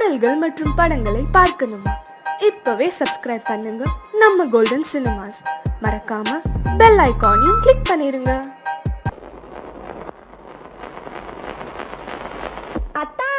பாடல்கள் மற்றும் படங்களை பார்க்கணுமா? இப்பவே சப்ஸ்கிரைப் பண்ணுங்க நம்ம கோல்டன் சினிமாஸ். மறக்காம பெல் ஐகானையும் கிளிக் பண்ணிருங்க. அத்தா,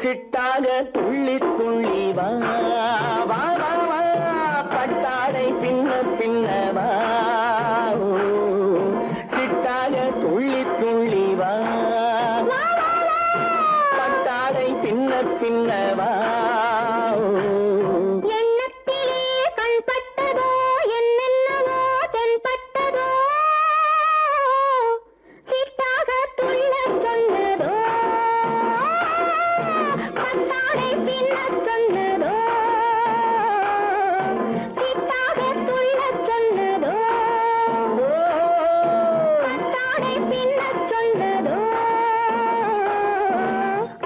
சிட்டாக துள்ளி துள்ளி வா வா வா வா, பட்டாடை பின்ன பின்னவா, சிட்டாக துள்ளி துள்ளி வா, பட்டாடை பின்ன பின்னவா.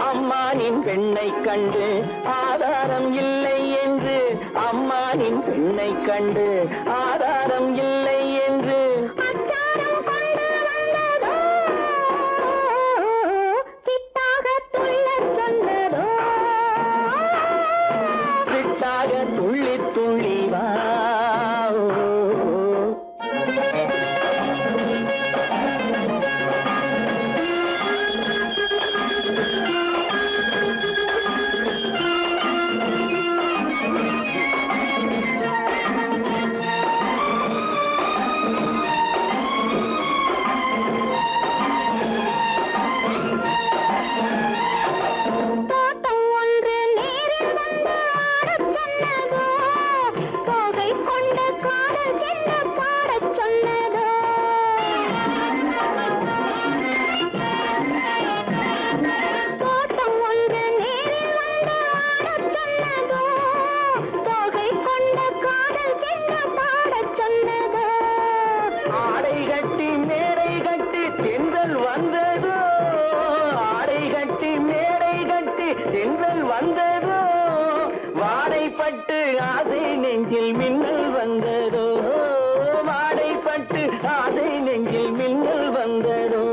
அம்மானின் பெண்ணை கண்டு ஆதாரம் இல்லை என்று, அம்மானின் பெண்ணை கண்டு ஆதாரம் இல்லை என்று சிட்டாக துள்ளி துள்ளி வா. ஆடை கட்டி மேடை கட்டி தென்றல் வந்ததோ, ஆடை கட்டி மேடை கட்டி தென்றல் வந்ததோ, வாடைப்பட்டு ஆசை நெஞ்சில் மின்னல் வந்ததோ, வாடைப்பட்டு ஆசை நெஞ்சில் மின்னல் வந்ததோ.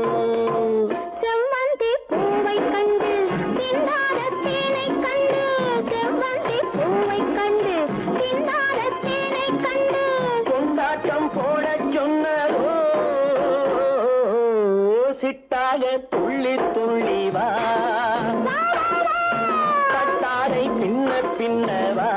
செவ்வந்தி பூவை கண்டு தின்னார தேனை கண்டு, செவ்வந்தி பூவை கண்டு தின்னார தேனை கண்டு கொண்டாட்டம் போட சொன்னதோ, சிட்டாக துள்ளி துள்ளி வா, கட்டாடை பின்ன பின்னவா.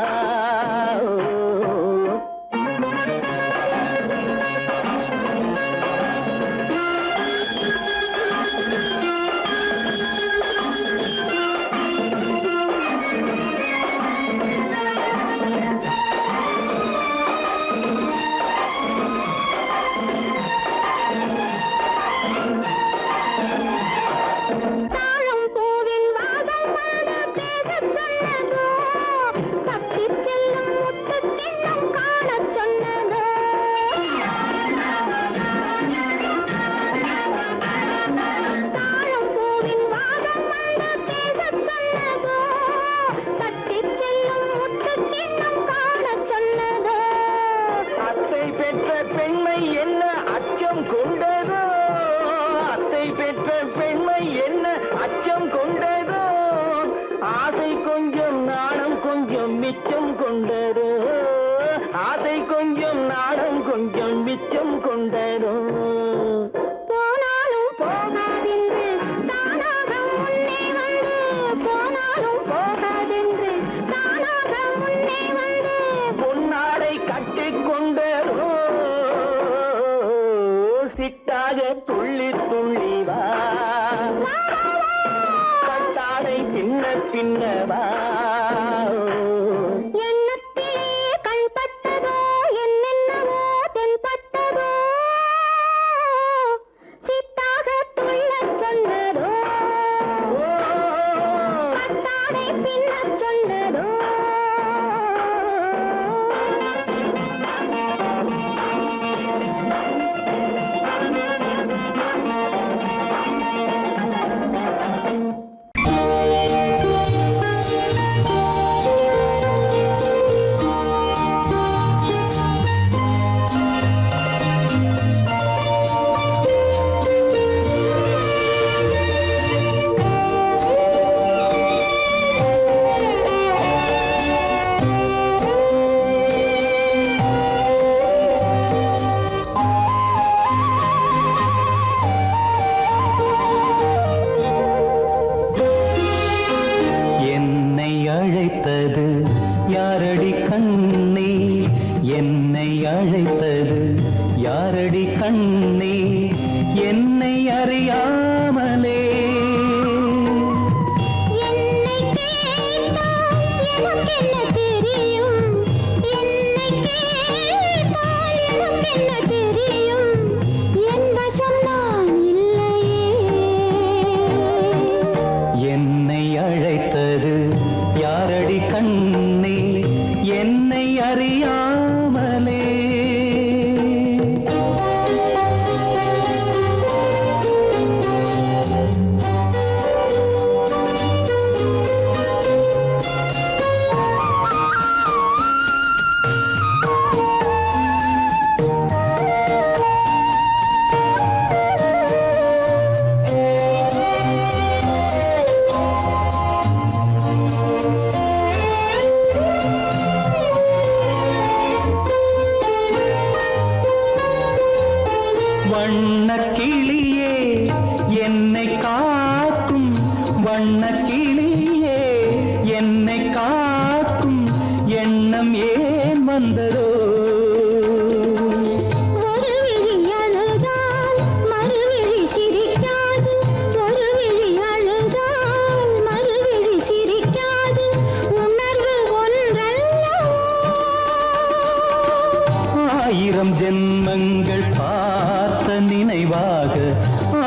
தாழம் பூவின் வாசம் வந்து பேசச் சொன்னதோ, தப்பி செல்லும் முத்து கிண்ணம் காணச் சொன்னதோ. தாழம் பூவின் வாசம் வந்து பேசச் சொன்னதோ, தப்பி செல்லும் முத்து கிண்ணம் காணச் சொன்னதோ. அத்தை பெற்ற பெண்மை என்ன அச்சம் கொண்டதோ, அத்தை பெற்ற பெண்மை என்ன அச்சம் கொண்டதோ, ஆசை கொஞ்சம் நாணம் கொஞ்சம் மிச்சம் கொண்டதோ, ஆசை கொஞ்சம் நாணம் கொஞ்சம் மிச்சம் கொண்டதோ. போனாலும் போகாதென்று தானாக முன்னே வந்து, போனாலும் போகாதென்று தானாக முன்னே வந்து பொன்னாடை கட்டிக் கொண்டதோ, சிட்டாக துள்ளி துள்ளி வா, கட்டாடை பின்ன பின்னவா. எண்ணத்திலே கண்பட்டதோ, என்னென்னவோ தென்பட்டதோ, சித்தாக துள்ளச் சொன்னதோ, பட்டாடை வந்ததோ ஒரு விழி அழுதால் மறுவிழி சிரிக்காது ஒரு விழி அழுதால் மறுவிழி சிரிக்காது உணர்வு ஒன்றல்லவோ ஆயிரம் ஜென்மங்கள் பார்த்த நினைவாக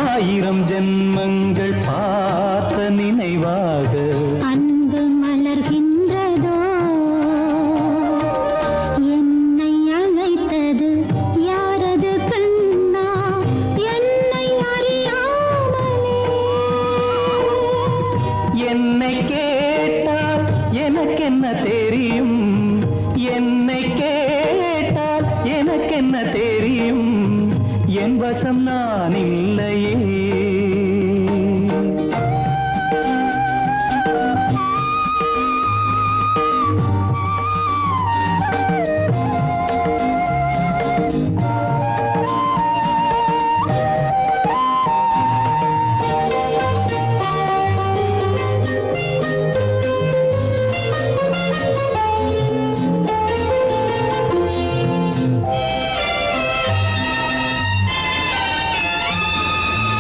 ஆயிரம் ஜென்மங்கள் பார்த்த நினைவாக அன்பு மலர்கின்றதோ என்னை அழைத்தது யாரது கண்ணா என்னை அறியாமலே என்னை கேட்டால் எனக்கென்ன தெரியும் என்னை கேட்டால் எனக்கென்ன தெரியும் என் வசம் நான் இல்லையே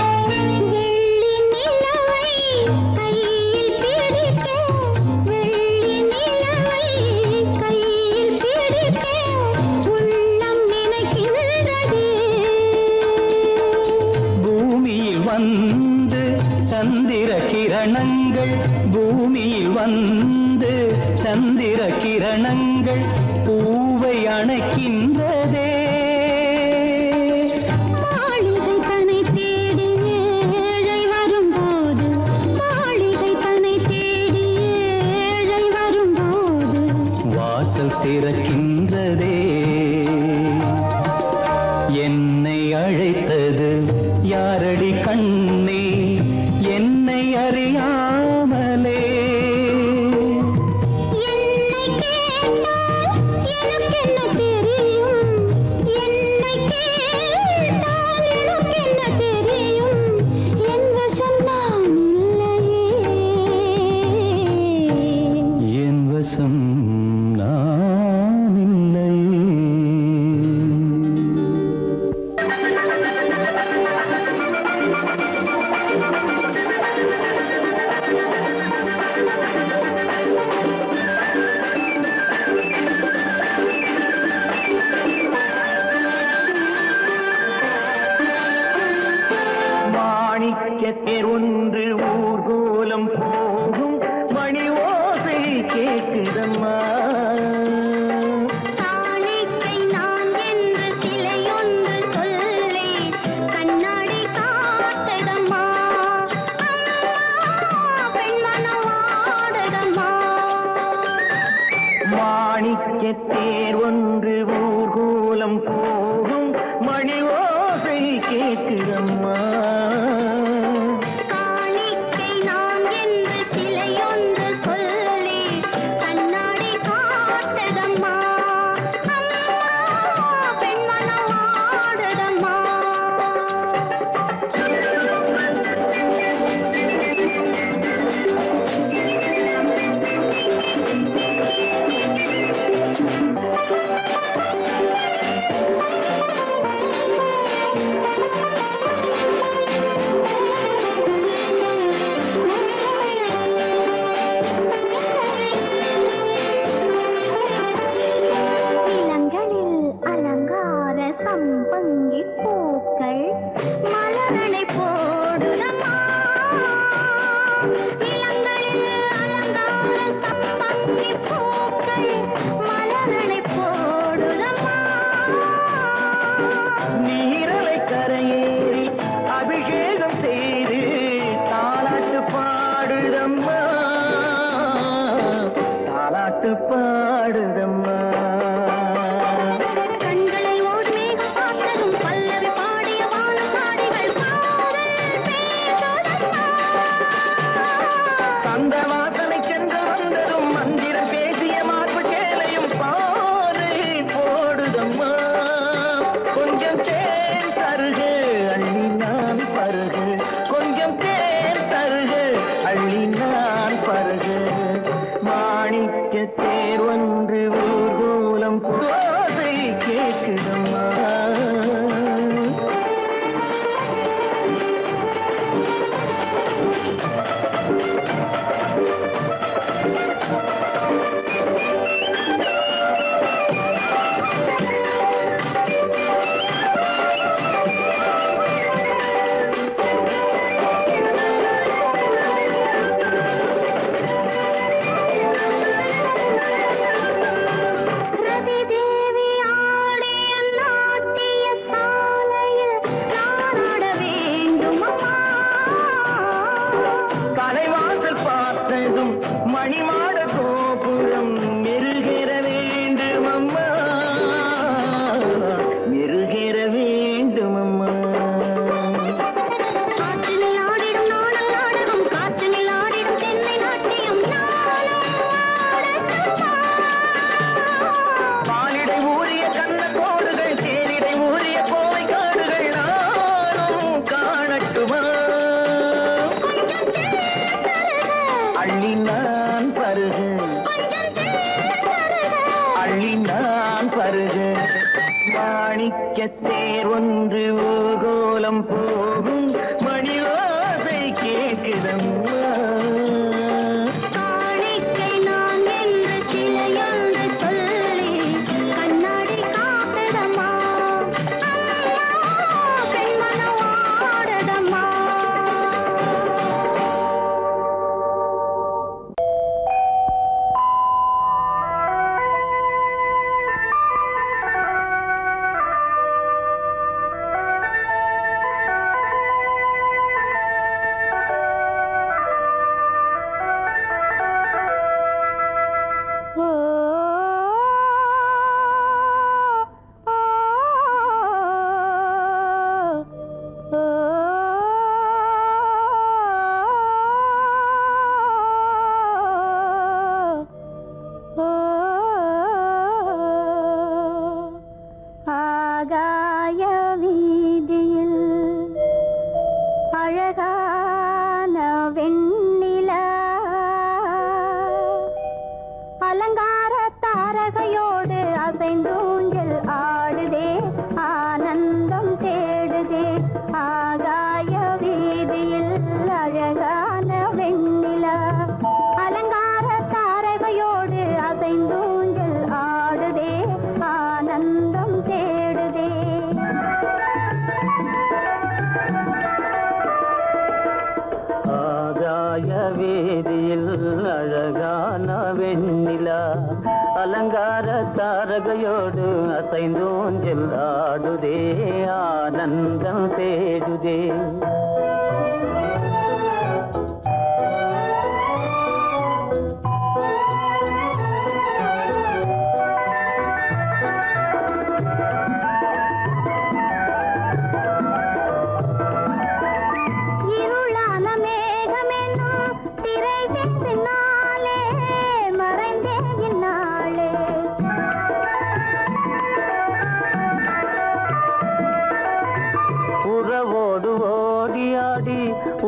வெள்ளி நிலவை கையில் பிடிக்க வெள்ளி நிலவை கையில் பிடிக்க உள்ளம் நினைக்கின்றதே பூமியில் வந்து சந்திர கிரணங்கள் பூமியில் வந்து சந்திர கிரணங்கள் பூவை அணைக்கின்றதே மாளிகை தன்னை தேடி ஏழை வரும்போது மாளிகை தன்னை தேடி ஏழை வரும்போது வாசல் திறக்கின்றதே என்னை அழைத்தது யாரடி கண்ணே என்னை அறியாமலே என்னை கேட்டால் எனக்கென்ன தெரியும் என்னை கேட்டால் எனக்கென்ன தெரியும் என் வசம் நான் இல்லையே என் வசம் நான் இல்லையே மாணிக்கத்தேர் ஒன்று ஊர்கோலம் போகும் மணி ஓசை கேட்குதம்மா காணிக்கை நான் என்று சிலையொன்று சொல்லே கண்ணாடி காட்டுதம்மா பெண்மனவாடுதம்மா மாணிக்கத்தேர் ஒன்று ஊர்கோலம் போகும் மணி ஓசை கேட்குதம்மா காணிக்கை நான் என்று சிலையொன்று சொல்லே கண்ணாடி காட்டுதம்மா பெண்மனவாடுதம்மா இளங்களில் அலங்கார சம்பங்கி பூக்கள் மலரனை போடுதம்மா இளங்களில் அலங்கார சம்பங்கி பூக்கள் மலரனை போடுதம்மா நீரலை கரையேறி அபிஷேகம் செய்து தாலாட்டு பாடுதம்மா தாலாட்டு பாடுதம்மா கண்களை ஓடி மேகம் பார்த்ததும் பல்லவி பாடிய வானம் பாடிகள் பாடல் பேசுதம்மா அந்த வாசனை சென்று வந்ததும் மந்திரம் பேசிய மார்பு சேலையும் பாதை போடுதம்மா கொஞ்சம் தேன் தருகு அள்ளி நான் பருகு கொஞ்சம் தேன் தருகு அள்ளி நான் பருகு மாணிக்க தேர் ஒன்று ஊர்கோலம் மணிமாட கோபுரம் மெருகேற வேண்டும் அம்மா, மெருகேற வேண்டும் அம்மா. காற்றினில் ஆடிடும் நாடல் நாடகம், காற்றினில் ஆடிடும் தென்னை நாட்டியம் பாலிடை ஊறிய கண்ண கோடுகள், தேனிடை ஊறிய கோவை காடுகள் நானும் காணட்டுமா? அள்ளி நான் பருகு, அள்ளி நான் பருகு, மாணிக்கத்தேர் ஒன்று ஊர்கோலம் போகும் மணிவாசை கேட்குதம்மா. காணிக்கை நான் என்று சிலையொன்று சொல்லி கண்ணாடி காத்ததம்மா, பெண்மனம் ஆடதம்மா. ஆகாய வீதியில் அழகான வெண்ணிலா, அலங்கார தாரகையோடு அசைந்தூஞ்சல் ஆடுதே, ஆனந்தம் தேடுதே. ஆகாய வீதியில் அழகான வெண்ணிலா, அலங்கார தாரகையோடு அசைந்தூஞ்சல் ஆடுதே, ஆனந்தம் தேடுதே. ஆகாய வீதியில் அழகான வெண்ணிலா, அலங்கார தாரகையோடு அசைந்தூஞ்சல் ஆடுதே, ஆனந்தம் தேடுதே. இருளான மேகமென்னும் திரை பின்னாலே மறைந்தே இந்நாளே, உறவோடு ஓடியாடி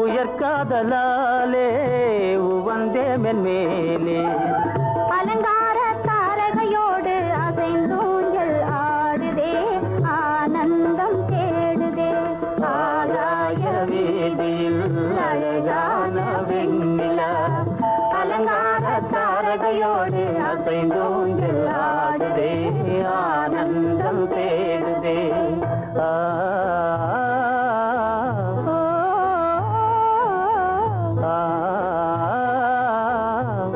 உயர்காதலாலே உவந்தே மென்மேலே. அலங்கார தாரகையோடு அசைந்தூஞ்சல் ஆடுதே, ஆனந்தம் தேடுதே. ஆகாய வீதியில் அழகான வெண்ணிலா, அலங்கார தாரகையோடு அசைந்தூஞ்சல் ஆடுதே, ஆனந்தம் தேடுதே. ஆ ஓ, ஆ,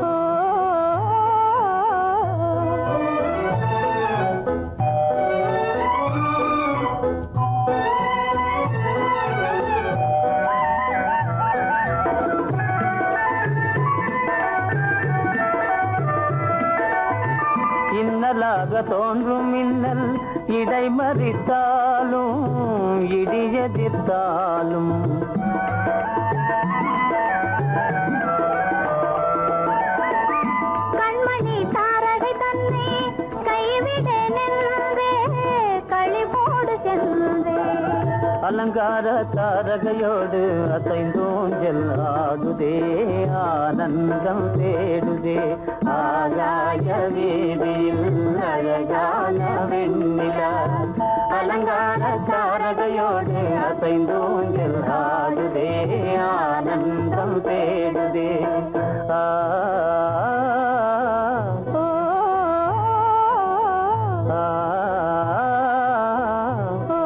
ஓ, இன்னலாக தோன்றும் மின்னல் இடைமறித்தாலும் இடியெதிர்த்தாலும், கண்மணி தாரகை தன்னை கைவிட நின்றே, களிபோடு சென்றே. அலங்கார தாரகையோடு அசைந்தூஞ்சல் ஆடுதே, ஆனந்தம் தேடுதே. ஆகாய வீதியில் அழகான வெண்ணிலா, அலங்கார தாரகையோடு அசைந்தூஞ்சல் ஆடுதே, ஆனந்தம் தேடுதே. ஆ ஓ, ஆ, ஓ,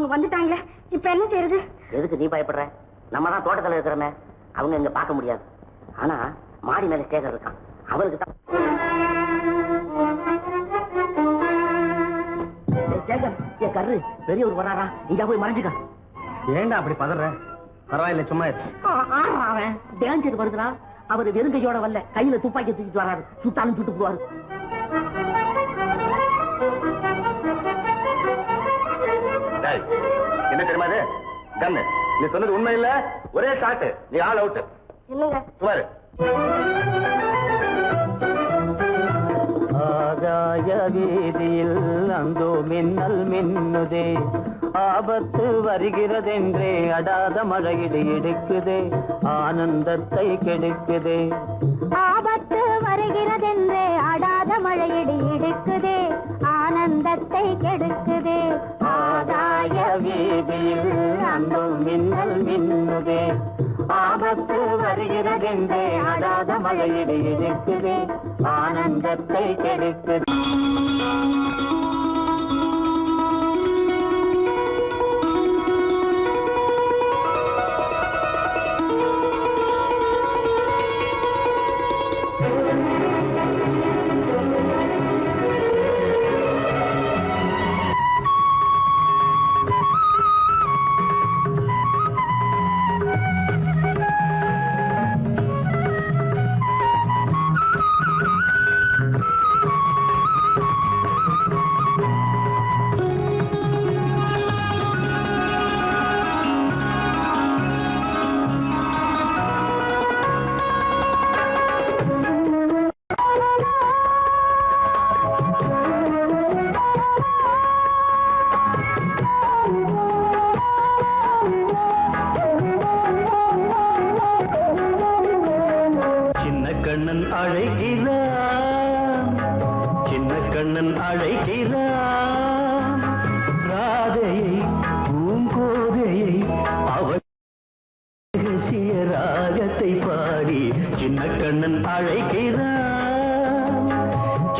அவங்க வந்துட்டாங்களே, இப்ப என்ன செய்யறது? எதுக்கு நீ பயப்படுற? நம்ம தான் தோட்டத்துல இருக்கிறோமே, அவங்க இங்க பார்க்க முடியாது. ஆனா மாடி மேல ஸ்டேகர் இருக்கான், அவருக்கு தான். என் கரு பெரியவர் வராரா, இங்க போய் மறைஞ்சுக்க. ஏண்டா அப்படி பதற? பரவாயில்ல, சும்மா அவன் டேஞ்சர் வருதுனா, அவர் வெறுங்கையோட வரல, கையில துப்பாக்கி தூக்கிட்டு வராரு. சுட்டாலும் சுட்டு போவாரு. என்ன தெரியுமா இது? கண்ணு. நீ சொன்னது உண்மை இல்ல, ஒரே ஷாட், நீ ஆல் அவுட். இல்லைங்க. சுமாரு. ஆகாய வீதியில் அந்தோ மின்னல் மின்னுதே, ஆபத்து வருகிறதென்றே அடாத மழையிடு எடுக்குதே, ஆனந்தத்தை கெடுக்குதே. ஆபத்து வருகிறதென்றே அடாத மழையடி இடுக்குதே, ஆனந்தத்தை கெடுக்குதே. ஆகாய வீதியில் அந்தோ மின்னல் மின்னுதே, ஆபத்து வருகிறதென்றே அடாத மழையிடு எடுக்குதே, ஆனந்தத்தை கெடுக்குதே. கண்ணன் அழைக்கிறான், சின்ன கண்ணன் அழைக்கிறான், ராதையை பூங்கோதையை அவள் ரகசிய ராகத்தை பாடி. சின்ன கண்ணன் அழைக்கிறான்,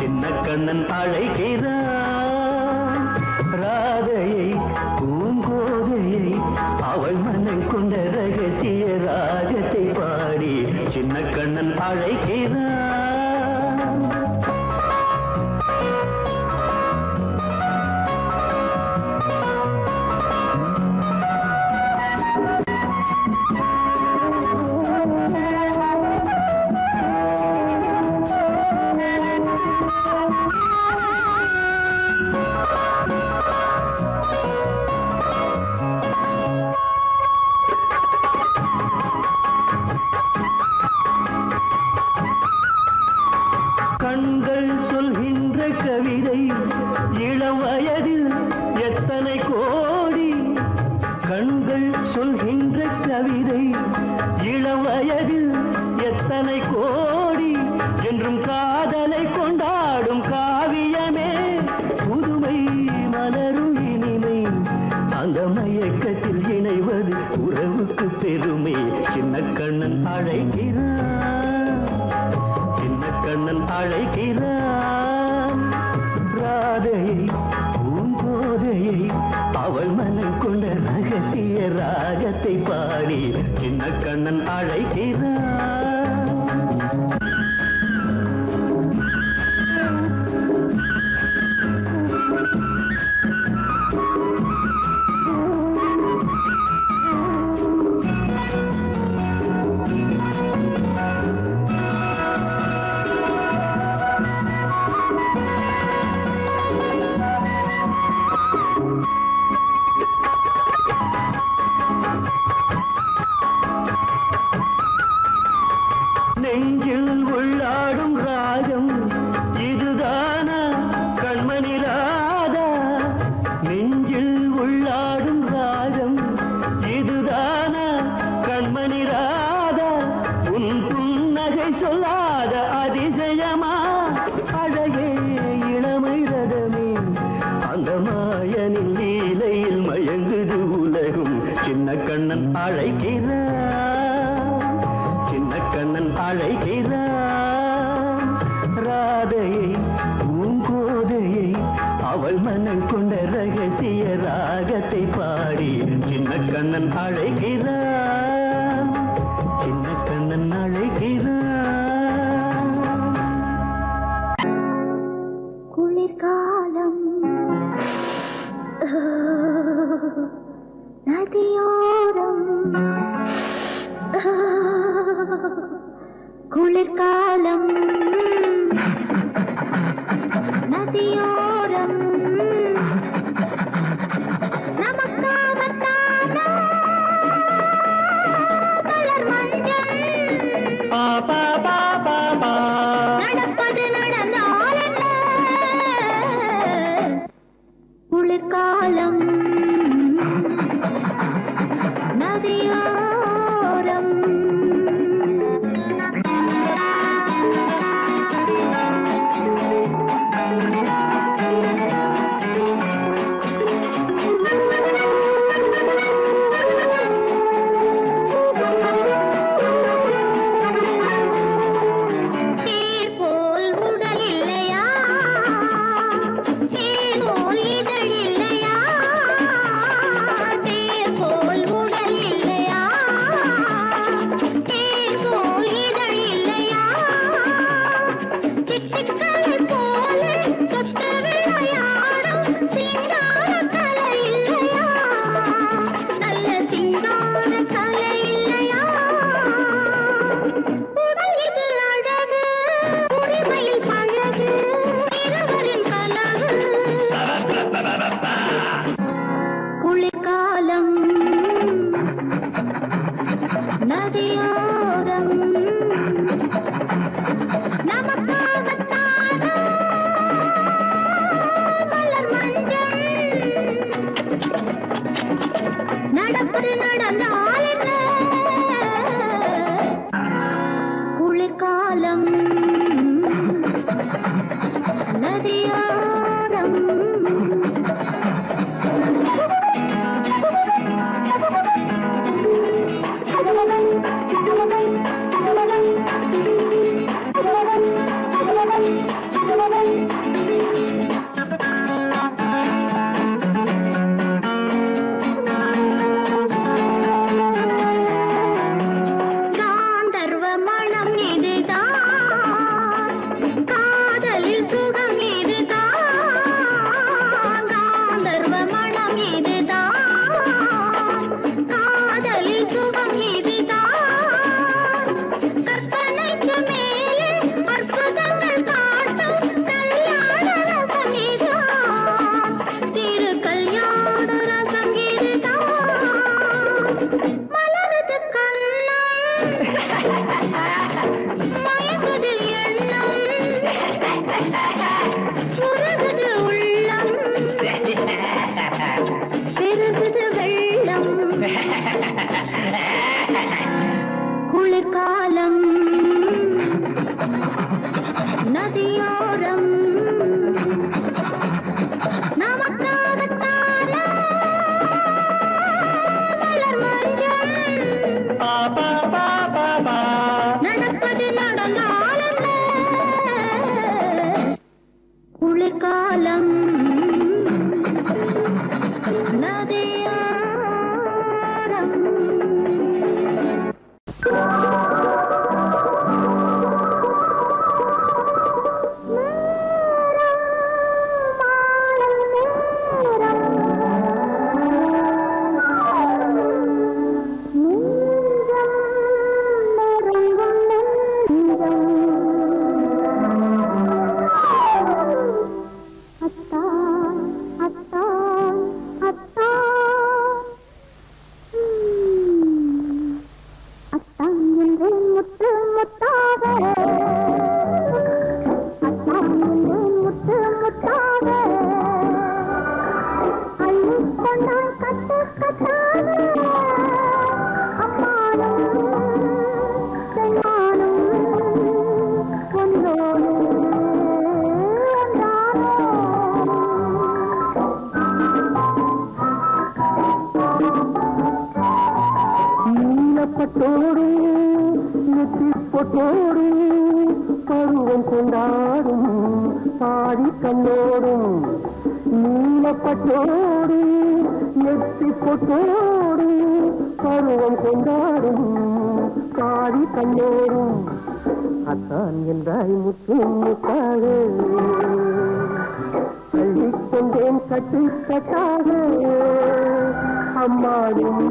சின்ன கண்ணன் அழைக்கிறான், ராதையை பூங்கோதையை அவள் மனம் கொண்ட ரகசிய ராகத்தை பாடி. சின்ன கண்ணன் அழைக்கிறான். கண்கள் சொல்கின்ற கவிதை இளம் வயதில் எத்தனை கோடி, கண்கள் சொல்கின்ற கவிதை இளம் வயதில் எத்தனை கோடி, என்றும் காதலை கொண்டாடும் காவியமே புதுமை மலரும் இனிமை, அந்த மயக்கத்தில் இணைவது உறவுக்கு பெருமை. சின்ன கண்ணன் அழைக்கிறான், சின்ன கண்ணன் அழைக்கிறான், ராதையை பூங்கோதையை அவள் மனம் கொண்ட ரகசிய ராகத்தை பாடி. சின்ன கண்ணன் அழைக்கிறான். நெஞ்சில் உள்ளாடும் ராகம் இதுதானா கண்மணி ராதா, நெஞ்சில் உள்ளாடும் ராகம் இதுதானா கண்மணி ராதா, உன் புன்னகை சொல்லாத அதிசயமா, அழகே இளமை ரதமே, அந்த மாயனின் லீலையில் மயங்குது உலகும். சின்ன கண்ணன் அழைக்கிறான், சின்ன கண்ணன் அழைக்கிறான், ராதையை பூங்கோதையை அவள் மனம் கொண்ட ரகசிய ராகத்தை பாடி சின்ன கண்ணன் அழைக்கிறான், சின்ன கண்ணன் அழைக்கிறான். குளிர்காலம் நதியோரம், குளிர்காலம் நதியோரம், நமக்காகத்தானா மலர் மஞ்சள் நடப்பது நடந்தால் என்ன? குளிர்காலம் நதியோரம். குளிர்காலம் நதியோரம். குளிர்காலம் நதியோரம், நமக்காகத்தானா மலர் மஞ்சள் நடப்பது நடந்தால் என்ன? குளிர்காலம் நதியோரம். பருவம் கொண்டாடும் பாடி கண்ணோடும் கண்ணப்பட்டோடு நெத்தி பொட்டோடு பருவம் கொண்டாடும் பாடி கண்ணேறும் அத்தான் என்றாய் முத்து முத்தாக அள்ளிக்கொண்டேன் கட்டு கட்டாக அம்மாடும்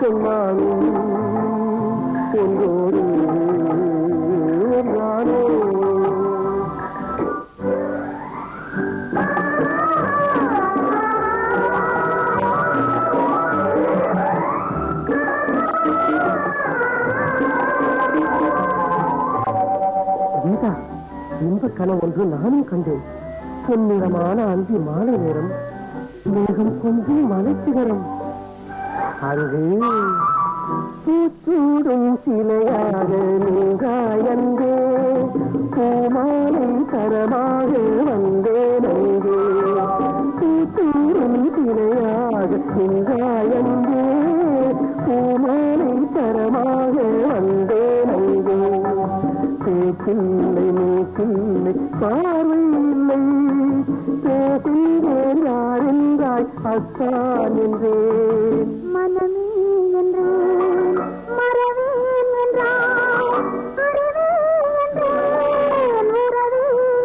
சொன்னாலும் ஒன்றோடு நானோ கீதா, இன்ப கனவு ஒன்று நானும் கண்டேன். பொன்னிறமான அந்தி மாலை நேரம், மேகம் கொஞ்சம் மலைச்சிகரம். அங்கே பூச்சூடும் சிலையாக நீங்காயந்தே பூமாலை தரமாக வந்தேன். அங்கே பூச்சூடும் சிலையாக நீங்காயந்தே பூமாலை தரமாக வந்தேன். அங்கே பேச்சில்லை மூச்சில்லை பார்வை இல்லை பேசுகிறேன் யார் என்றாய் அத்தான் என்றேன். மனமே என்றேன் மறவேன் என்றாய் அறிவே என்றேன் உறவே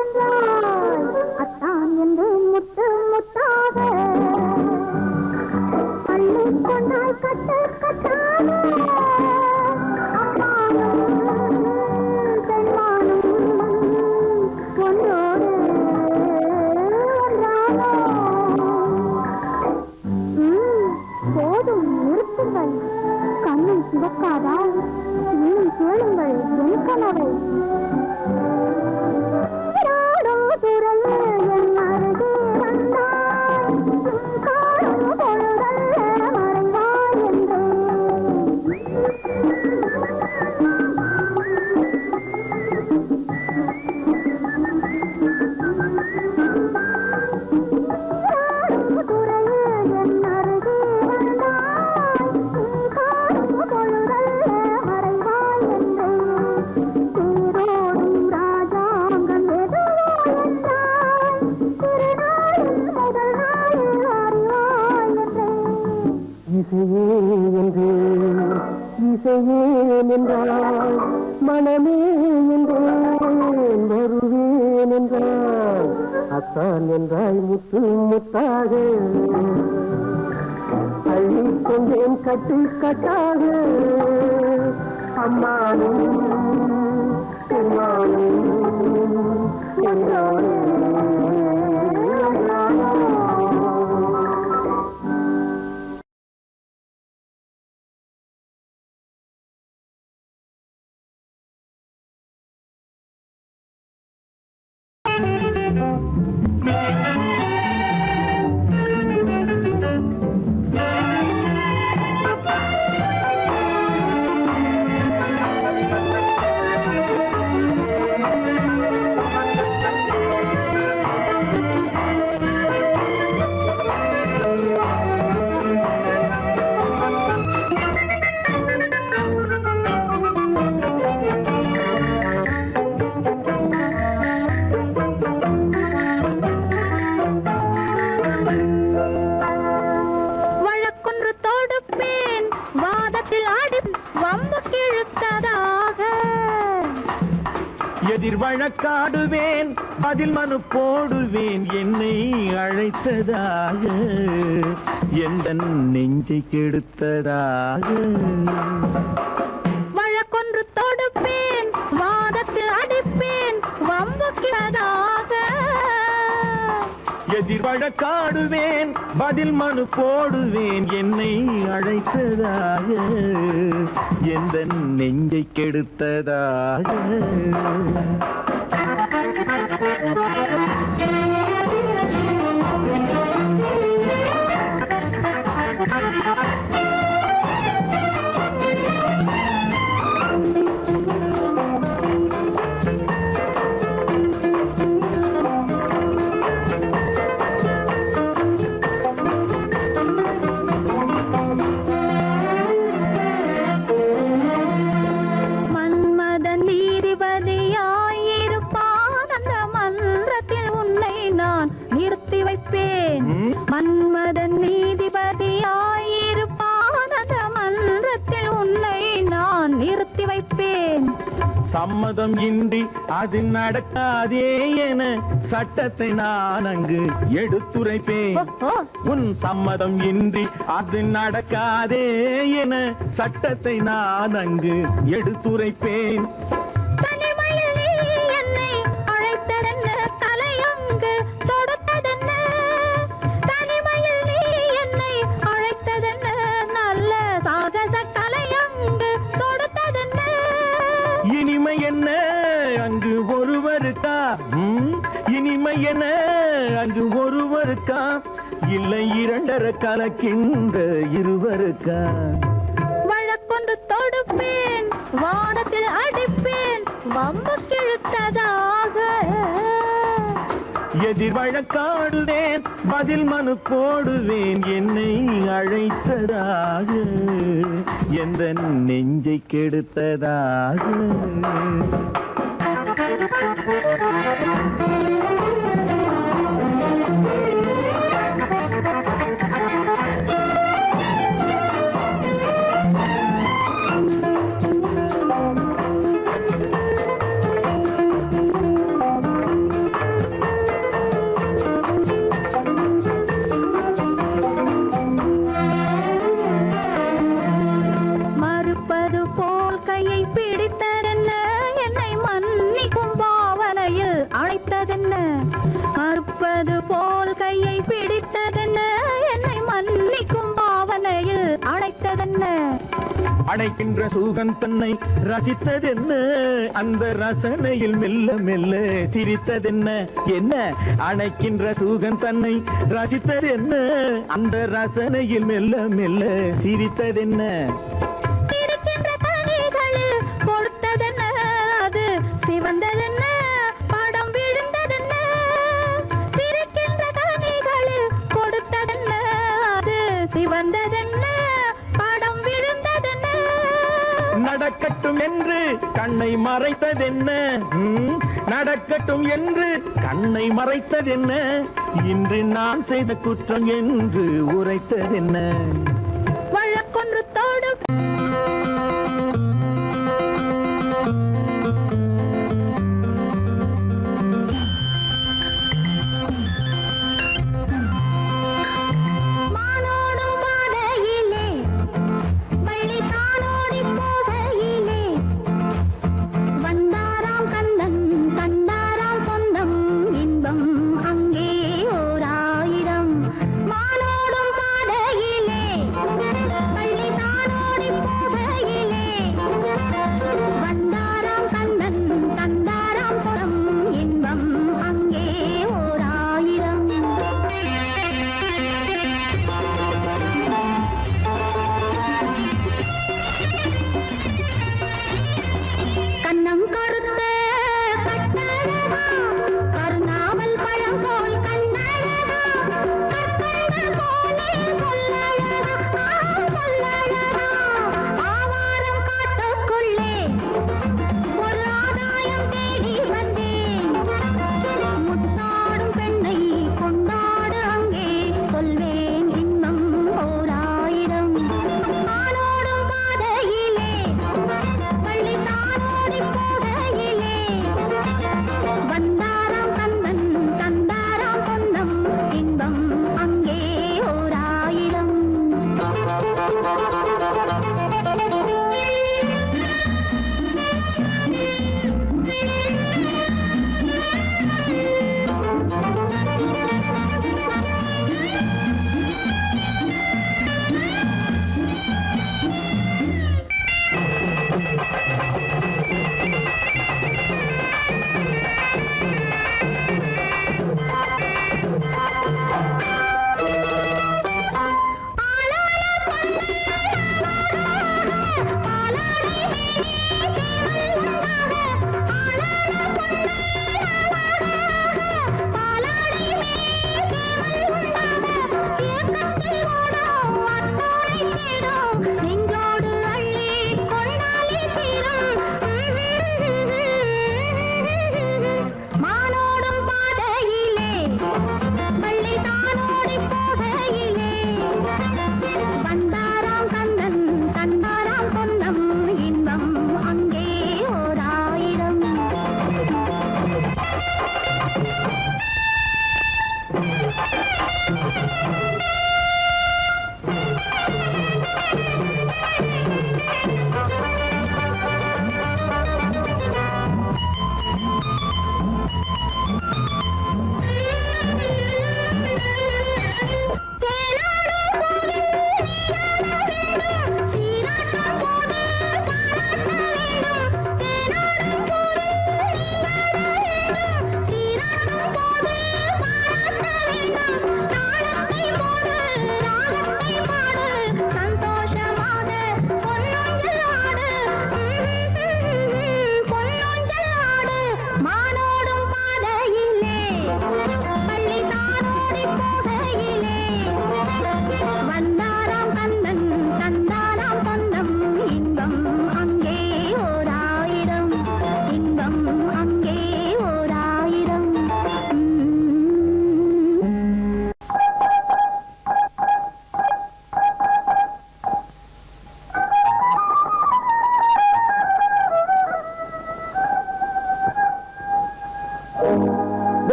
என்றாய் அத்தான் என்றேன் முத்து முத்தாக பள்ளி கொண்டாய் கட்டு கட்டாக கண்ணில் சிவக்காதா இன்னும் கேளுங்கள் என் கனவை. துறையே என் அருகே வந்தாய் காணும் பொழுதல்ல மறைவாய் இசையே என்றேன் இசையேன் என்றால் மனமே என்றேன் வருவேன் என்றால் அத்தான் என்றாய் முத்து முத்தாக அள்ளிக்கொண்டேன் கட்டு கட்டாக அம்மானும் பெருமானும் என்றானே. எதிர் வழக்காடுவேன் அதில் மனு போடுவேன் என்னை அழைத்ததாக எந்த நெஞ்சை கெடுத்ததாக. வழக்கொன்று தொடுப்பேன் வாதத்தில் அடிப்பேன் வம்புக்கிறதாக. எதிர் வழக்காடுவேன் பதில் மனு போடுவேன் என்னை அழைத்ததாக எந்த நெஞ்சை கெடுத்ததாக. மன்மத நீதிபதியாயிருப்பான் நான் நிறுத்தி வைப்பேன். மன்மதன் நீதிபதியாயிருப்பான், அந்த மன்றத்தில் உன்னை நான் நிறுத்தி வைப்பேன். சம்மதம் இன்றி அது நடக்காதே என சட்டத்தை நான் அங்கு எடுத்துரைப்பேன். உன் சம்மதம் இன்றி அது நடக்காதே என சட்டத்தை நான் அங்கு எடுத்துரைப்பேன். தனிமையில் நீ என்னை அழைத்ததென்ன, தலையங்கு தொடுத்ததென்ன? தனிமையில் நீ என்னை அழைத்ததென்ன, நல்ல சாகச தலையங்கு தொடுத்ததென்ன? இனிமை என்ன அங்கு ஒருவருக்கா? இனிமை என்ன அங்கு ஒருவருக்கா? இல்லை இரண்டரை கலக்கின்ற இருவருக்கா? வழக்கொன்று தொடுப்பேன், வானத்தில் அடிப்பேன், வம்பு கிழுத்ததாக. எதிர் வழக்காடுவேன், பதில் மனு போடுவேன், என்னை அழைத்ததாக, எந்த நெஞ்சை கெடுத்ததாக. மறுப்பது போல் கையை பிடித்ததென்ன, என்னை மன்னிக்கும் பாவனையில் அழைத்ததென்ன? மறுப்பது போல் கையை பிடித்ததென்ன, என்னை மன்னிக்கும் பாவனையில் அழைத்ததென்ன? அடைக்கின்ற சுகம் தன்னை ரசித்ததென்ன, அந்த ரசனையில் மெல்ல மெல்ல சிரித்ததென்ன? என்ன அணைக்கின்ற சுகம் தன்னை ரசித்ததென்ன, அந்த ரசனையில் மெல்ல மெல்ல சிரித்ததென்ன? இருக்கின்ற கனிகளில் கொடுத்ததென்ன, அது சிவந்ததென்ன, படம் விழுந்ததென்ன? இருக்கின்ற கனிகளில் கொடுத்ததென்ன, அது சிவந்ததென்ன, படம் விழுந்ததென்ன? நடக்கட்டும் என்று கண்ணை மறைத்ததென்ன? நடக்கட்டும் என்று கண்ணை மறைத்ததென்ன? இன்று நான் செய்த குற்றம் என்று உரைத்ததென்ன? வழக்கொன்று தொடு மானோடும் பாதையிலே, வள்ளி தானோடி போகையிலே, வந்தாராம் கந்தன் தந்தாராம் சொந்தம், இன்பம் அங்கே ஓர் ஆயிரம். மானோடும் பாதையிலே, வள்ளி தானோடி போகையிலே, வந்தாராம் கந்தன் தந்தாராம் சொந்தம், இன்பம் அங்கே ஓர் ஆயிரம். கண்ணம் கருத்த கட்டழகா, கருணாவல் பழம் போல் கண்ணழகா, கற்கண்ட போலே சொல்லழகா, சொல்லழகா. ஆவாரம் காட்டுக்குள்ளே ஒரு ஆதாயம் தேடி வந்தேன், முத்தாடும் பெண்ணை கொண்டாடு அங்கே, சொல்வேன் இன்பம் ஓர் ஆயிரம். ஆனோடும் பாதையிலே, வள்ளி தானோடி போகையிலே, வந்தாராம் கந்தன் தந்தாராம்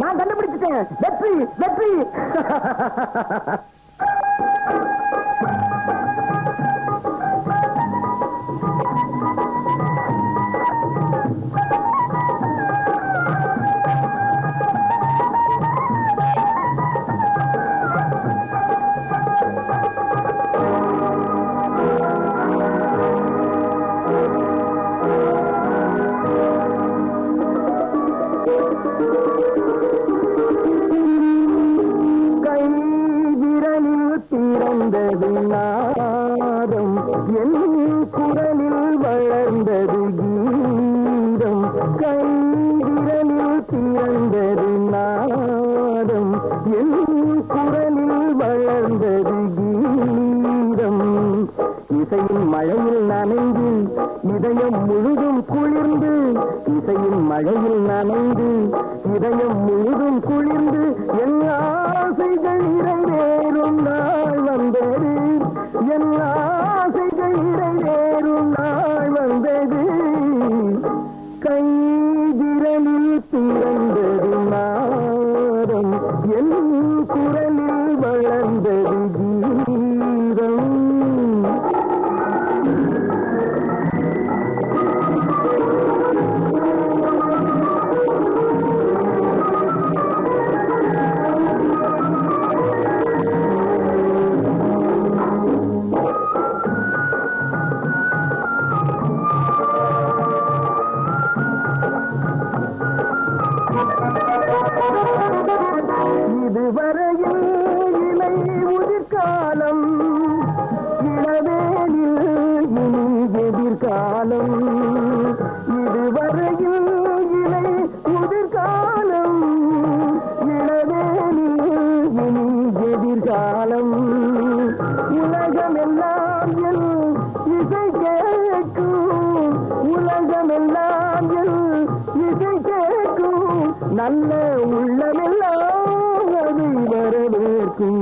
நான் கண்டுபிடிச்சிட்டேன் வெற்றி வெற்றி. இசையின் மழையில் நனைந்து இதயம் முழுதும் குளிர்ந்து, இசையின் மழையில் நனைந்து இதயம் முழுதும் குளிர்ந்து, என் ஆசைகள் நிறைவேறும் நாள் வந்தது, என் ஆசைகள் நிறைவேறும் நாள் வந்தது. கை விரலில் பிறந்தது நாதம், என் குரலில் வளர்ந்தது கீதம். இதுவரையில் இலை உதிர்காலம், இளவேனில் இனி எதிர்காலம். இதுவரையில் இலை உதிர்காலம், இளவேனில் இனி எதிர்காலம். உலகமெல்லாம் என் இசை கேட்கும், உலகமெல்லாம் என் இசை கேட்கும். நல்ல உள்ளமெல்லாம் அதை வரவேற்கும்.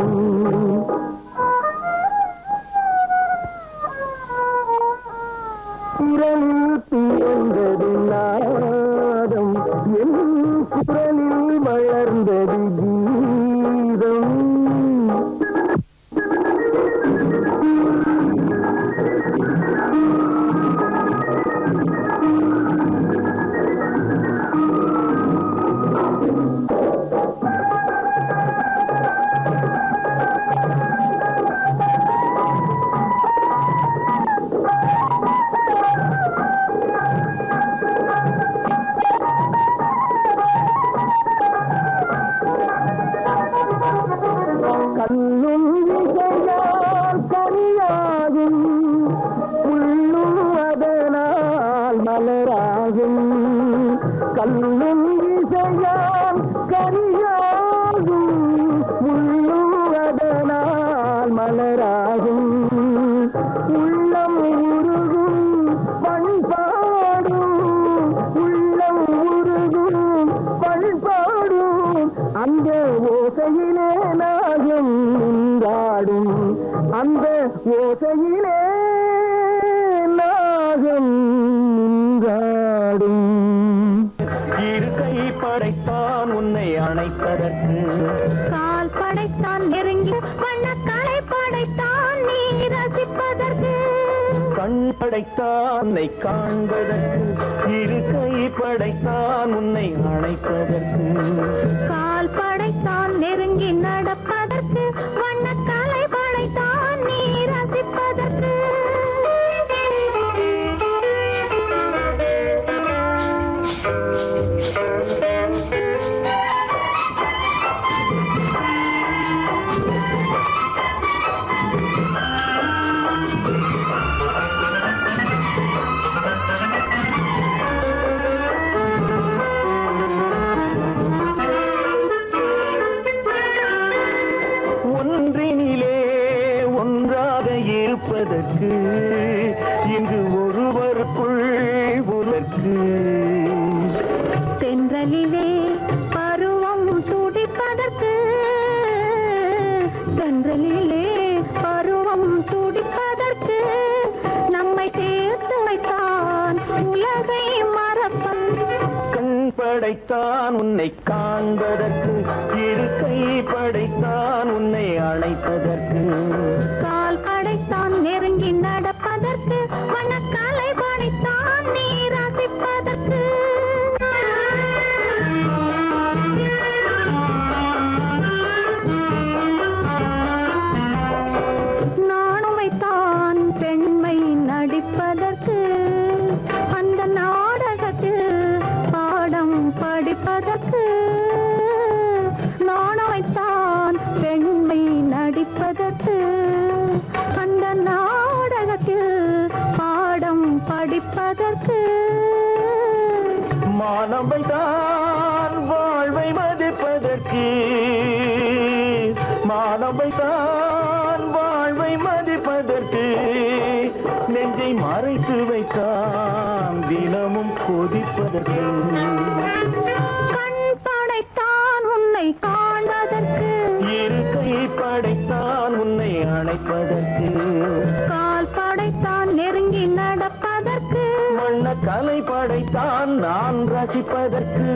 குரலில் பிறந்தது நாதம், என் குரலில் வளர்ந்தது கீதம். கல்லும் இசையால் கனியாகும், புல்லும் அதனால் மலராகும். கல்லும் இசையால் கனியாகும், புல்லும் அதனால் மலராகும். உள்ளம் உருகும் பண்பாடும், உள்ளம் உருகும் பண்பாடும். அந்த ஓசையிலே நாகம் நின்றாடும், அந்த ஓசையிலே நாகம் நின்றாடும். இருக்கை படைத்தான் உன்னை அணைப்பதற்கு கால் படைத்தான் நெருங்கி வண்ணக்காலை படைத்தான் நீ ரசிப்பதற்கு கண் படைத்தான் உன்னை காண்பதற்கு இரு கை படைத்தான் உன்னை அணைப்பதற்கு கால் படைத்தான் நெருங்கி நடப்பதற்கு வண்ணக்காலை படைத்தான் நீ ரசிப்பதற்கு ஒன்றினிலே ஒன்றாக இருப்பதற்கு இங்கு ஒருவருக்குள் ஒருவருக்கு தென்றலிலே பருவம் துடிப்பதற்கு தென்றலிலே பருவம் துடிப்பதற்கு நம்மை சேர்த்து வைத்தான் உலகை மறப்பன் கண் படைத்தான் உன்னை காண்பதற்கு இரு கை படைத்தான் உன்னை அணைப்பதற்கு கால் படைத்தான் நெருங்கி நடப்பதற்கு வண்ணக்காலை படைத்தான் நீ ரசிப்பதற்கு நானும் வைத்தான் பெண்மை நடிப்பதற்கு அந்த நாடகத்தில் பாடம் படிப்பதற்கு நானும் வைத்தான் பெண்மை நடிப்பதற்கு அந்த நாடகத்தில் பாடம் படிப்பதற்கு மானவைதான் வாழ்வை மதிப்பதற்கு மானவைதான் வாழ்வை மதிப்பதற்கு நெஞ்சை மறைத்து வைத்தான் தினமும் கொதிப்பதற்கு கண் படைத்தான் உன்னை காண்பதற்கு இரு கை படைத்தான் உன்னை அணைப்பதற்கு கால் படைத்தான் நெருங்கி நடப்பதற்கு வண்ண கலை படைத்தான் நான் ரசிப்பதற்கு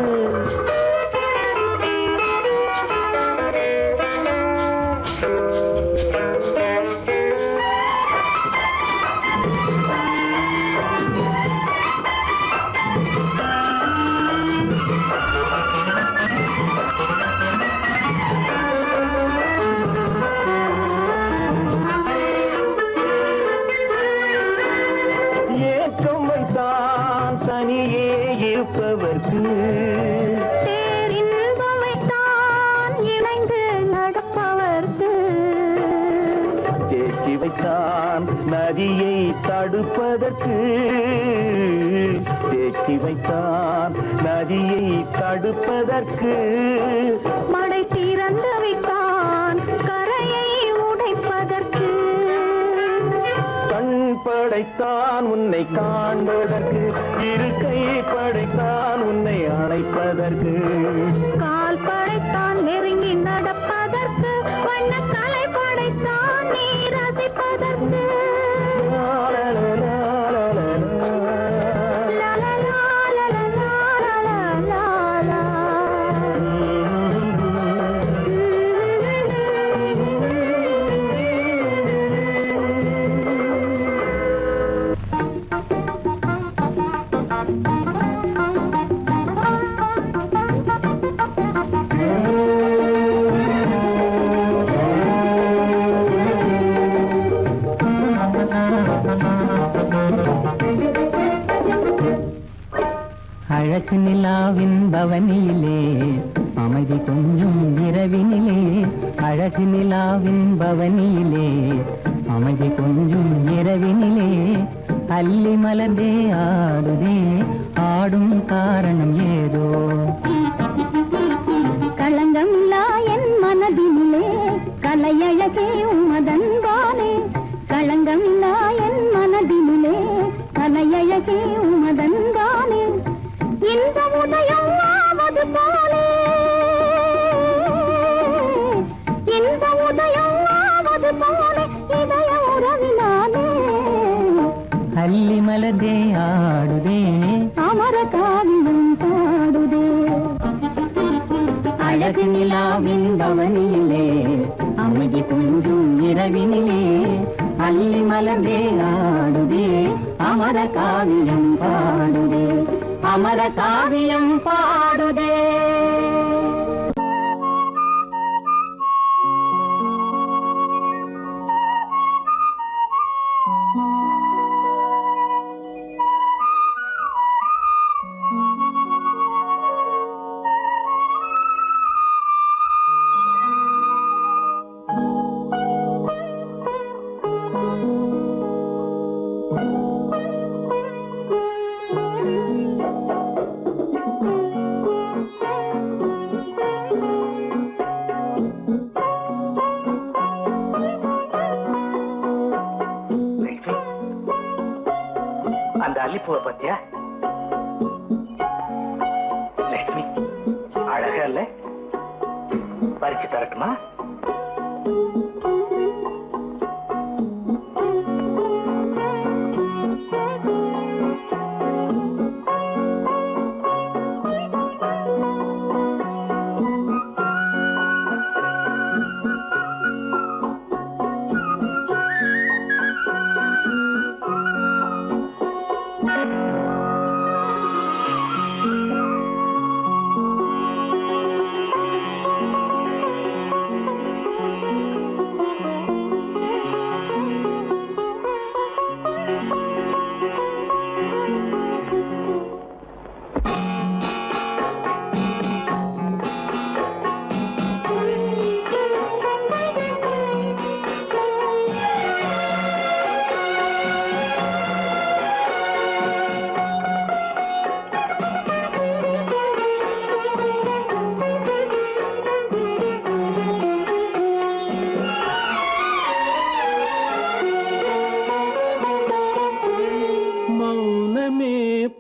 ஏக்கம் வைத்தான் தனியே இருப்பவர்க்கு பேரின்பம் வைத்தான் இணைந்து நடப்பவர்க்கு தேக்கி வைத்தான் நதியை தடுப்பதற்கு தேக்கி வைத்தான் நதியை தடுப்பதற்கு மடை திறந்து வைத்தான் கரையை உடைப்பதற்கு கண் படைத்தான் உன்னை காண்பதற்கு இரு கை படைத்தான் உன்னை அணைப்பதற்கு கால் படைத்தான் நெருங்கி நடப்பதற்கு வண்ணக்கலை படைத்தான் நீ ரசிப்பதற்கு அழகு நிலாவின் பவனியிலே அமைதி கொஞ்சம் இரவினிலே அழகு நிலாவின் பவனியிலே அமைதி கொஞ்சம் இரவினிலே அல்லி மலர்ந்தே ஆடுதே ஆடும் காரணம் ஏதோ களங்கமில்லா என் மனதினிலே கலையழகே உமதன்பானே களங்கமில்லா என் மனதினிலே கலையழகே உமதன்பானே இந்த உதயம் ஆவது போலே இந்த உதயம் ஆவது போலே இதய உறவினாலே அல்லி மலர்ந்தே ஆடுதே அமர காவியம் பாடுதே அழகு நிலாவின் பவனியிலே அமைதி கொஞ்சும் இரவினிலே அள்ளி மலர்ந்தே ஆடுதே அமர காவியம் பாடுதே அமர காவியம் பாடுதே. அந்த அல்லிப்பூவை பத்தியா லட்சுமி? அழகா இல்ல? பறிச்சு தரட்டுமா?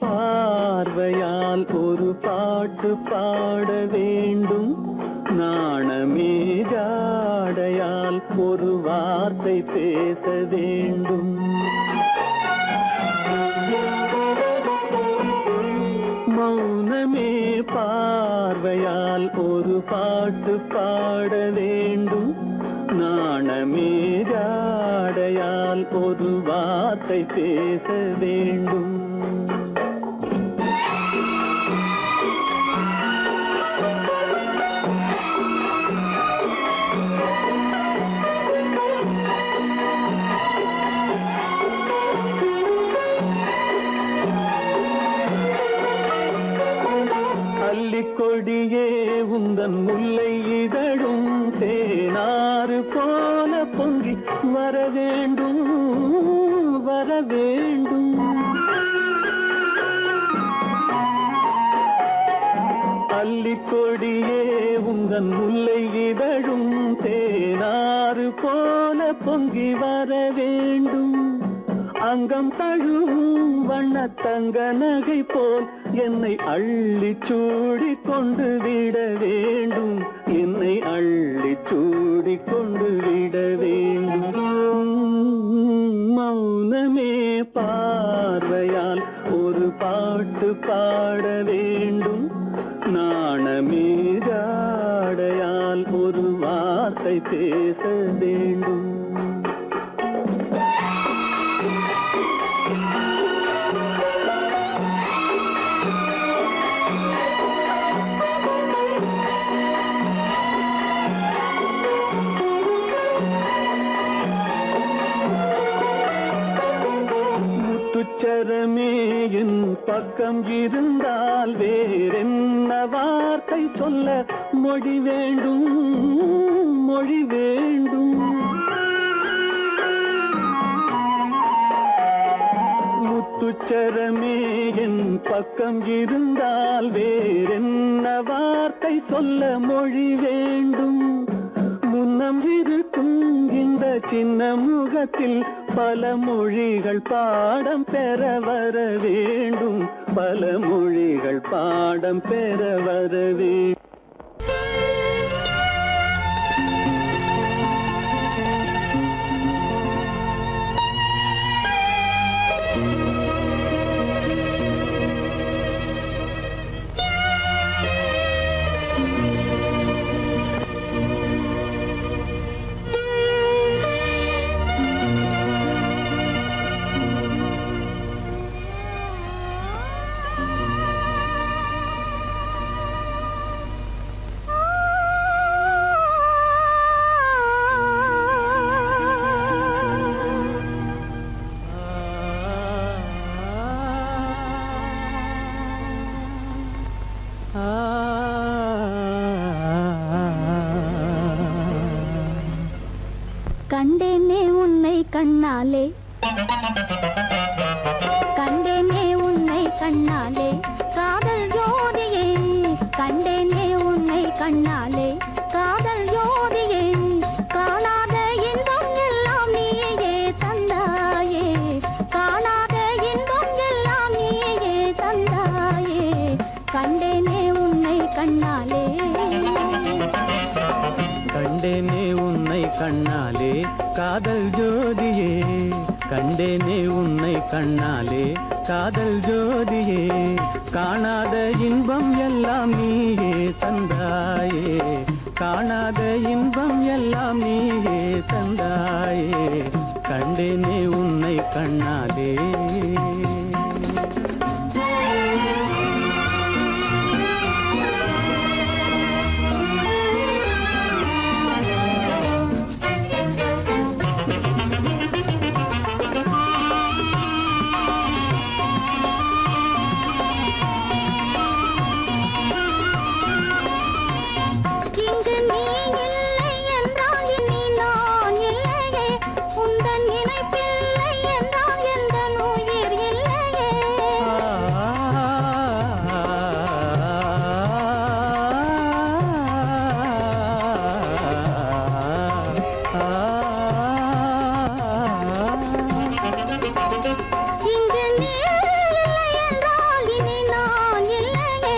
பார்வையால் ஒரு பாட்டு பாட வேண்டும், நாணமே ஜாடையால் ஒரு வார்த்தை பேச வேண்டும். மௌனமே பார்வையால் ஒரு பாட்டு பாட வேண்டும், நாணமே ஜாடையால் ஒரு வார்த்தை பேச வேண்டும். கொடியே உந்தன் முல்லை இதழும் தேனாறு போல பொங்கி வர வேண்டும், வர வேண்டும். அல்லிக்கொடியே உந்தன் முல்லை இதழும் தேனாறு போல பொங்கி வர வேண்டும். அங்கம் தழுவும் வண்ணத்தங்க நகை போல் என்னை அள்ளி சூடி கொண்டு விட வேண்டும், என்னை அள்ளி சூடி கொண்டு விட வேண்டும். மௌனமே பார்வையால் ஒரு பாட்டு பாட வேண்டும், நாணமே ஜாடையால் ஒரு வார்த்தை பேச வேண்டும். முத்துச்சரமே என் பக்கம் இருந்தால் வேறென்ன வார்த்தை சொல்ல மொழி வேண்டும், மொழி வேண்டும். முத்துச்சரமே என் பக்கம் இருந்தால் வேறென்ன வார்த்தை சொல்ல மொழி வேண்டும். முன்னம் இருக்கும் இந்த சின்ன முகத்தில் பல மொழிகள் பாடம் பெற வர வேண்டும், பல மொழிகள் பாடம் பெற வர வேண்டும். கண்ணாலே கண்டேனே உன்னை கண்ணாலே காதல் ஜோதியே கண்டேனே உன்னை கண்ணாலே காதல் ஜோதியே காணாத இன்பம் எல்லாம் நீயே தந்தாயே காணாத இன்பம் எல்லாம் நீயே தந்தாயே கண்டேனே உன்னை கண்ணாலே கண்டேனே உன்னை கண்ணாலே காதல் ஜோதியே கண்டேனே உன்னை கண்ணாலே காதல் ஜோதியே காணாத இன்பம் எல்லாம் நீயே தந்தாயே காணாத இன்பம் எல்லாம் நீயே தந்தாயே கண்டேனே உன்னை கண்ணாலே இங்கு நீ இல்லை என்றால் இனி நான் இல்லையே உந்தன் நினைப்பில்லை என்றால் எந்த உயிர் இல்லையே இங்கு நீ இல்லை என்றால் இனி நான் இல்லையே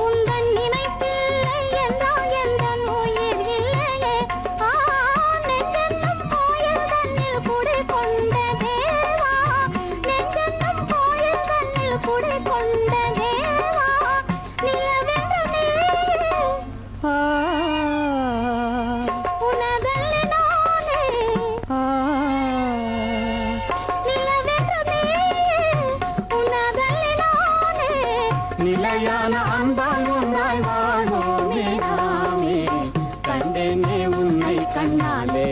உந்தன் நினைப்பில்லை என்றால் எந்த உயிர் இல்லையே நெஞ்சென்னும் கோயில் தன்னில் குடி கொண்ட தேவா நெஞ்சென்னும் கோயில் தன்னில் குடி கொண்ட தேவா நிலவென்று நீ உனதல்லி நானே நிலவென்று நீ உனதல்லி நானே நிலையான அன்பால் ஒன்றாய் வாழ்வோமே நாமே கண்டேனே உன்னை கண்ணாலே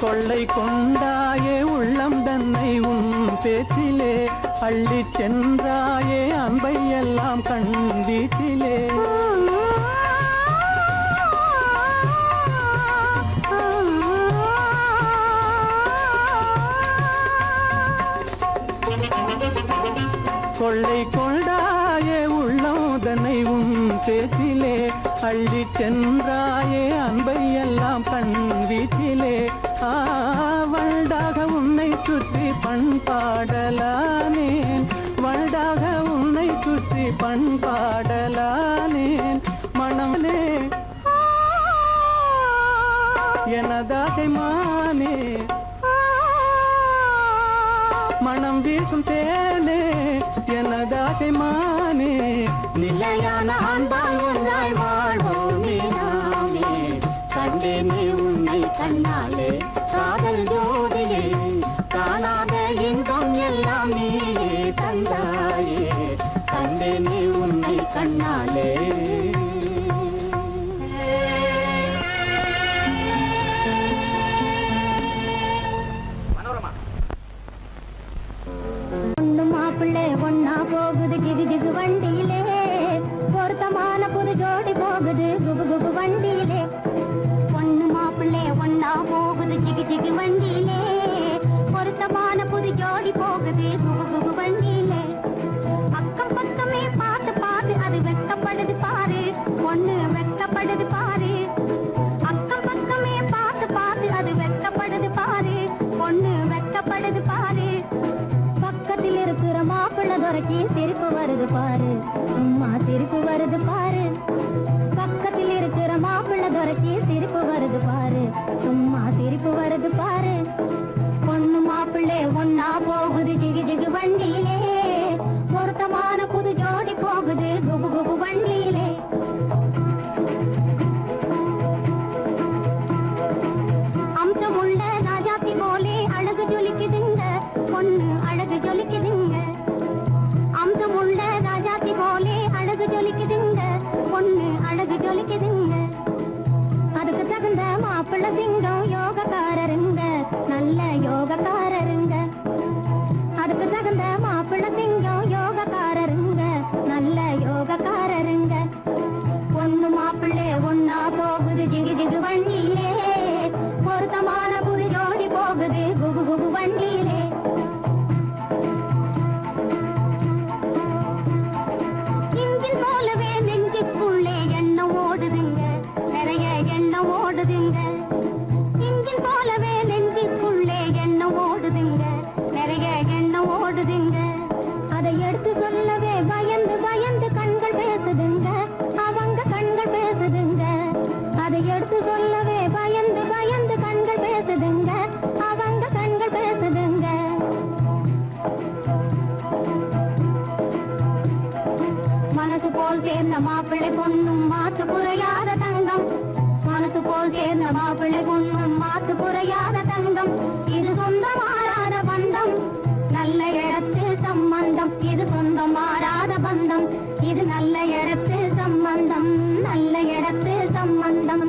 கொள்ளை கொண்டாயே உள்ளம் தன்னை உன் பேச்சிலே அள்ளிச் சென்றாயே அன்பை எல்லாம் கண் வீட்டிலே கொள்ளை கொண்டாயே உள்ளம் தன்னை உன் பேச்சிலே அள்ளிச் சென்றாயே அன்பை எல்லாம் கண் வீட்டிலே வண்டாக உன்னை சுற்றி பண்பாடலானேன் வண்டாக உன்னை சுற்றி பண்பாடலானேன் மனமே எனதாகை மானே மனம் வீசும் தேனே எனதாகை மானே நிலையான அன்பால் ஒன்றாய் வாழ்வோமே நாமே கண்டேனே உன்னை கண்ணாலே காதல் ஜோதியே காணாத இன்பம் எல்லாம் நீயே தந்தாயே கண்டேனே உன்னை கண்ணாலே பொண்ணு மாப்பிள்ளை ஒன்னா போகுது கிகு கிகு வண்டியிலே பொருத்தமான புது ஜோடி போகுது குபு குபு வண்டியிலே பொண்ணு மாப்பிள்ளை ஒன்னா போகுது கிகு கிகு வண்டியிலே பொருத்தமான புது ஜோடி போகுது குபு குபு வண்டியிலே அக்கம் பக்கமே பார்த்து பார்த்து அது வெட்டப்படுது பாரு பொண்ணு வெட்டப்படுது பாரு அக்கம் பக்கமே பார்த்து பார்த்து அது வெட்டப்படுது பாரு பொண்ணு வெட்டப்படுது பாரு பக்கத்தில் இருக்கிற மாப்பிள்ளை துறைக்கு சிரிப்பு வருது பாரு சும்மா சிரிப்பு வருது பாரு பக்கத்தில் இருக்கிற மாப்பிள்ளை துறைக்கு சிரிப்பு வருது பாரு சும்மா சிரிப்பு வருது பாரு பொண்ணு மாப்பிள்ளை ஒன்னா போகுது ஜிகு ஜிகு வண்டியிலே பொருத்தமான புது ஜோடி போகுது குபு குபு வண்டியிலே அம்சமுள்ள ராஜாத்தி போலே அழகு ஜொலிக்குதுங்க பொண்ணு அழகு ஜொலிக்குதுங்க அம்சமுள்ள ராஜாத்தி போலே அழகு ஜொலிக்குதுங்க பொண்ணு அழகு ஜொலிக்குதுங்க அதுக்கு தகுந்த மாப்பிள்ளை சிங்கம் யோகக்காரருங்க நல்ல யோகக்காரருங்க அதுக்கு தகுந்த மாப்பிள்ளை மாப்பிள்ளை பொண்ணும் மாத்து குறையாத தங்கம் இது சொந்தம் மாறாத பந்தம் நல்ல இடத்து சம்பந்தம் இது சொந்தம் மாறாத பந்தம் இது நல்ல இடத்து சம்பந்தம் நல்ல இடத்து சம்பந்தம்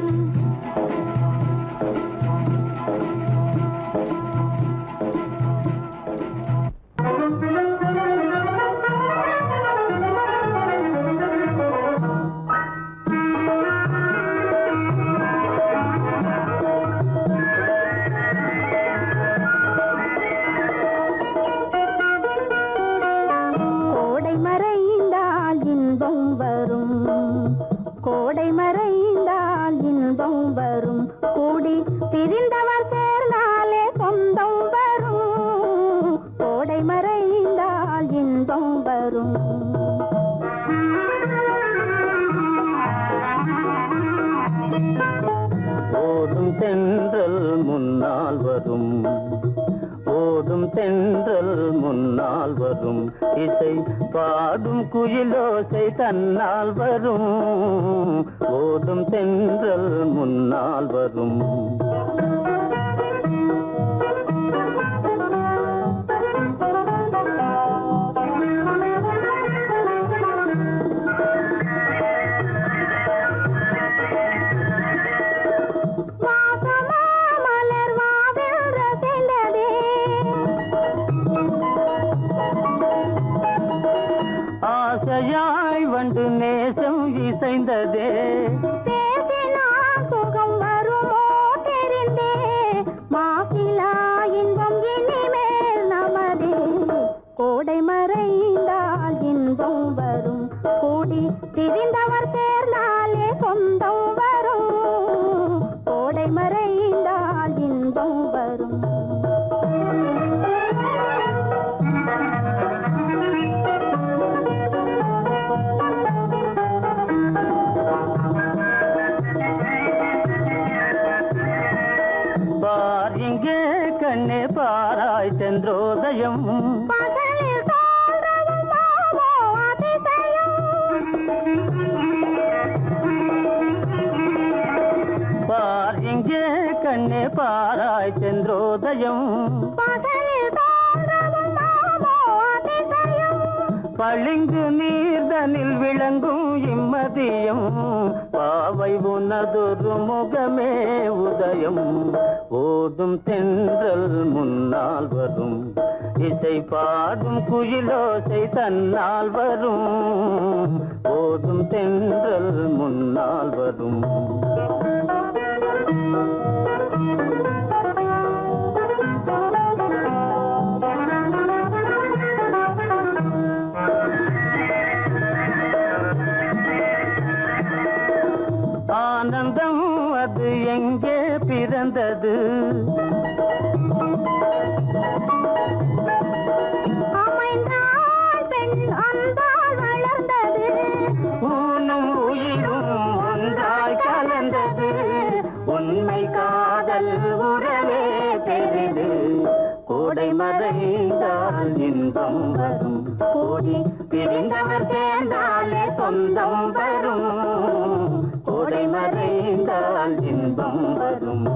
கோடை மறைந்தால் இன்பம் வரும் கூடி திரிந்தவர் சேர்ந்தாலே சொந்தம் வரும் கோடை மறைந்தால் இன்பம் வரும் ஓடும் தென்றல் முன்னால் வரும் ஓடும் தென்றல் முன்னால் வரும் இசை பாடும் குயிலோசை தன்னால் வரும் ஓடும் தென்றல் முன்னால் வரும் ஆசையாய் வந்து நேசம் இசைந்ததே சுகம் வருமோ தெரிந்தே மாசிலா இன்பம் இனிமேல் நமதே கோடை மறைந்தால் இன்பம் வரும் கூடி திரிந்தவர் சேர்ந்தாலே சொந்தம் வரும் கோடை மறைந்தால் இன்பம் வரும் பார் இங்கே கண்ணே பாராய் சென்றோதயம் பார் இங்கே கண்ணே பாராய் சென்றோதயம் பளிங்கு நீர்தனில் விளங்கும் இம்மதியம் பாவை உனதொரு முகமே உதயம் ஓடும் தென்றல் முன்னால் வரும் இசை பாடும் குயிலோசை தன்னால் வரும் ஓடும் தென்றல் முன்னால் வரும் ஆனந்தம் அது எங்கே பிறந்தது வளர்ந்தது ஊனும் உயிரும் ஒன்றாய் கலந்தது உண்மை காதல் உறவே பெரிது கோடை மறைந்தால் இன்பம் வரும் கோடி பிரிந்தவர் சேர்ந்தாலே சொந்தம் வரும் கோடை மறைந்தால் இன்பம் வரும்